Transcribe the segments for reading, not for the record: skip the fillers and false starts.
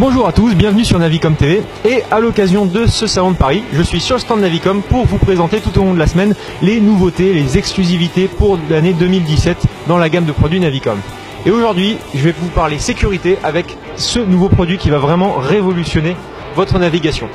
Bonjour à tous, bienvenue sur Navicom TV et à l'occasion de ce salon de Paris, je suis sur le stand Navicom pour vous présenter tout au long de la semaine les nouveautés, les exclusivités pour l'année 2017 dans la gamme de produits Navicom. Et aujourd'hui, je vais vous parler sécurité avec ce nouveau produit qui va vraiment révolutionner votre navigation.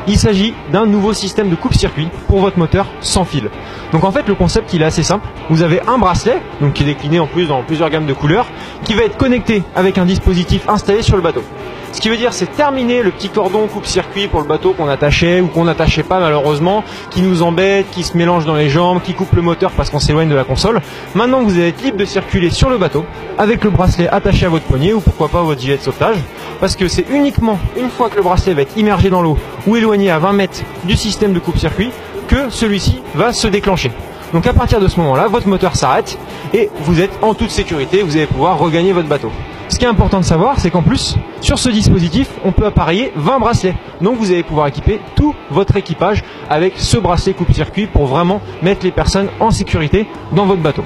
Il s'agit d'un nouveau système de coupe-circuit pour votre moteur sans fil. Donc en fait le concept il est assez simple. Vous avez un bracelet, donc qui est décliné en plus dans plusieurs gammes de couleurs, qui va être connecté avec un dispositif installé sur le bateau. Ce qui veut dire c'est terminer le petit cordon coupe-circuit pour le bateau qu'on attachait ou qu'on n'attachait pas malheureusement, qui nous embête, qui se mélange dans les jambes, qui coupe le moteur parce qu'on s'éloigne de la console. Maintenant vous allez être libre de circuler sur le bateau avec le bracelet attaché à votre poignet ou pourquoi pas votre gilet de sauvetage, parce que c'est uniquement une fois que le bracelet va être immergé dans l'eau ou éloigné à 20 mètres du système de coupe-circuit que celui-ci va se déclencher. Donc à partir de ce moment-là, votre moteur s'arrête et vous êtes en toute sécurité, vous allez pouvoir regagner votre bateau. Ce qui est important de savoir, c'est qu'en plus, sur ce dispositif, on peut appareiller 20 bracelets. Donc vous allez pouvoir équiper tout votre équipage avec ce bracelet coupe-circuit pour vraiment mettre les personnes en sécurité dans votre bateau.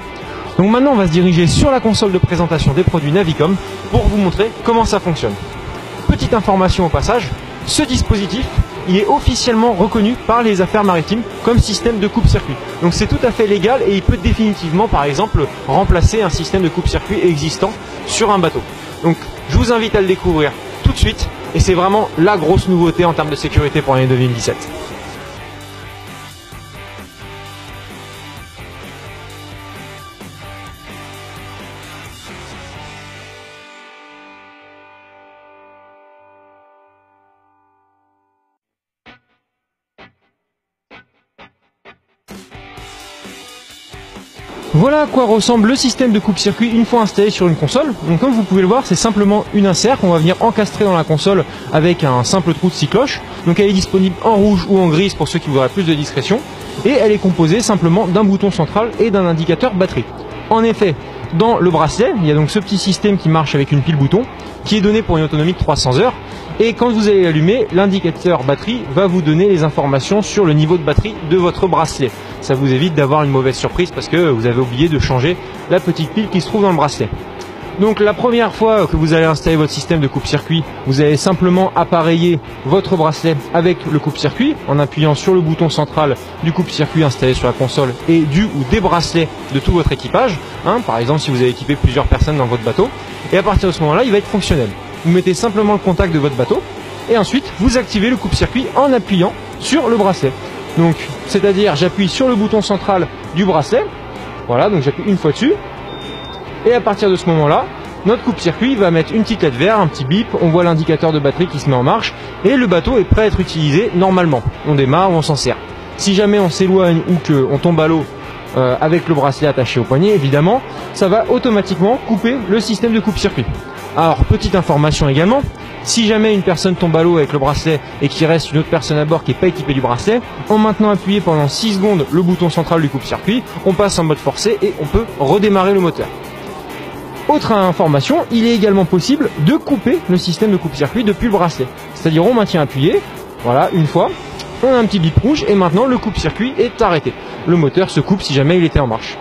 Donc maintenant, on va se diriger sur la console de présentation des produits Navicom pour vous montrer comment ça fonctionne. Petite information au passage, ce dispositif, il est officiellement reconnu par les affaires maritimes comme système de coupe-circuit. Donc c'est tout à fait légal et il peut définitivement, par exemple, remplacer un système de coupe-circuit existant sur un bateau. Donc je vous invite à le découvrir tout de suite et c'est vraiment la grosse nouveauté en termes de sécurité pour l'année 2017. Voilà à quoi ressemble le système de coupe-circuit une fois installé sur une console. Donc comme vous pouvez le voir, c'est simplement une insert qu'on va venir encastrer dans la console avec un simple trou de 6 cloches. Donc elle est disponible en rouge ou en grise pour ceux qui voudraient plus de discrétion. Et elle est composée simplement d'un bouton central et d'un indicateur batterie. En effet, dans le bracelet, il y a donc ce petit système qui marche avec une pile bouton qui est donné pour une autonomie de 300 heures. Et quand vous allez l'allumer, l'indicateur batterie va vous donner les informations sur le niveau de batterie de votre bracelet. Ça vous évite d'avoir une mauvaise surprise parce que vous avez oublié de changer la petite pile qui se trouve dans le bracelet. Donc la première fois que vous allez installer votre système de coupe-circuit, vous allez simplement appareiller votre bracelet avec le coupe-circuit en appuyant sur le bouton central du coupe-circuit installé sur la console et du ou des bracelets de tout votre équipage. Par exemple si vous avez équipé plusieurs personnes dans votre bateau. Et à partir de ce moment-là, il va être fonctionnel. Vous mettez simplement le contact de votre bateau et ensuite vous activez le coupe-circuit en appuyant sur le bracelet. Donc c'est-à-dire j'appuie sur le bouton central du bracelet. Voilà, donc j'appuie une fois dessus. Et à partir de ce moment-là, notre coupe-circuit va mettre une petite LED verte, un petit bip, on voit l'indicateur de batterie qui se met en marche et le bateau est prêt à être utilisé normalement. On démarre ou on s'en sert. Si jamais on s'éloigne ou qu'on tombe à l'eau avec le bracelet attaché au poignet, évidemment, ça va automatiquement couper le système de coupe-circuit. Alors, petite information également, si jamais une personne tombe à l'eau avec le bracelet et qu'il reste une autre personne à bord qui n'est pas équipée du bracelet, en maintenant appuyé pendant 6 secondes le bouton central du coupe-circuit, on passe en mode forcé et on peut redémarrer le moteur. Autre information, il est également possible de couper le système de coupe-circuit depuis le bracelet. C'est-à-dire on maintient appuyé, voilà, une fois, on a un petit bip rouge et maintenant le coupe-circuit est arrêté. Le moteur se coupe si jamais il était en marche.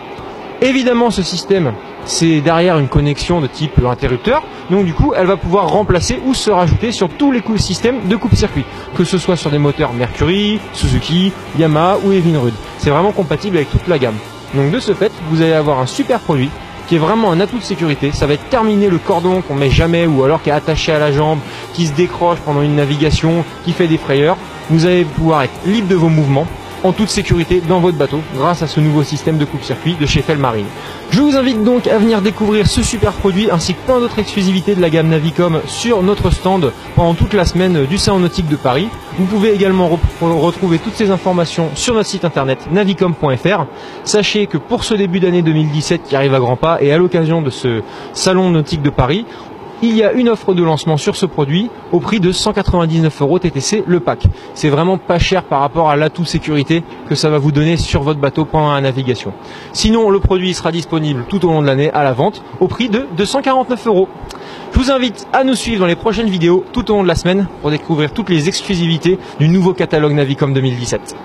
Évidemment ce système, c'est derrière une connexion de type interrupteur, donc du coup elle va pouvoir remplacer ou se rajouter sur tous les systèmes de coupe-circuit, que ce soit sur des moteurs Mercury, Suzuki, Yamaha ou Evinrude. C'est vraiment compatible avec toute la gamme. Donc de ce fait, vous allez avoir un super produit qui est vraiment un atout de sécurité. Ça va être terminer le cordon qu'on met jamais ou alors qui est attaché à la jambe, qui se décroche pendant une navigation, qui fait des frayeurs. Vous allez pouvoir être libre de vos mouvements en toute sécurité dans votre bateau grâce à ce nouveau système de coupe-circuit de chez Felmarine. Je vous invite donc à venir découvrir ce super produit ainsi que plein d'autres exclusivités de la gamme Navicom sur notre stand pendant toute la semaine du Salon Nautique de Paris. Vous pouvez également retrouver toutes ces informations sur notre site internet navicom.fr. Sachez que pour ce début d'année 2017 qui arrive à grands pas et à l'occasion de ce Salon Nautique de Paris, il y a une offre de lancement sur ce produit au prix de 199 € TTC le pack. C'est vraiment pas cher par rapport à l'atout sécurité que ça va vous donner sur votre bateau pendant la navigation. Sinon, le produit sera disponible tout au long de l'année à la vente au prix de 249 €. Je vous invite à nous suivre dans les prochaines vidéos tout au long de la semaine pour découvrir toutes les exclusivités du nouveau catalogue Navicom 2017.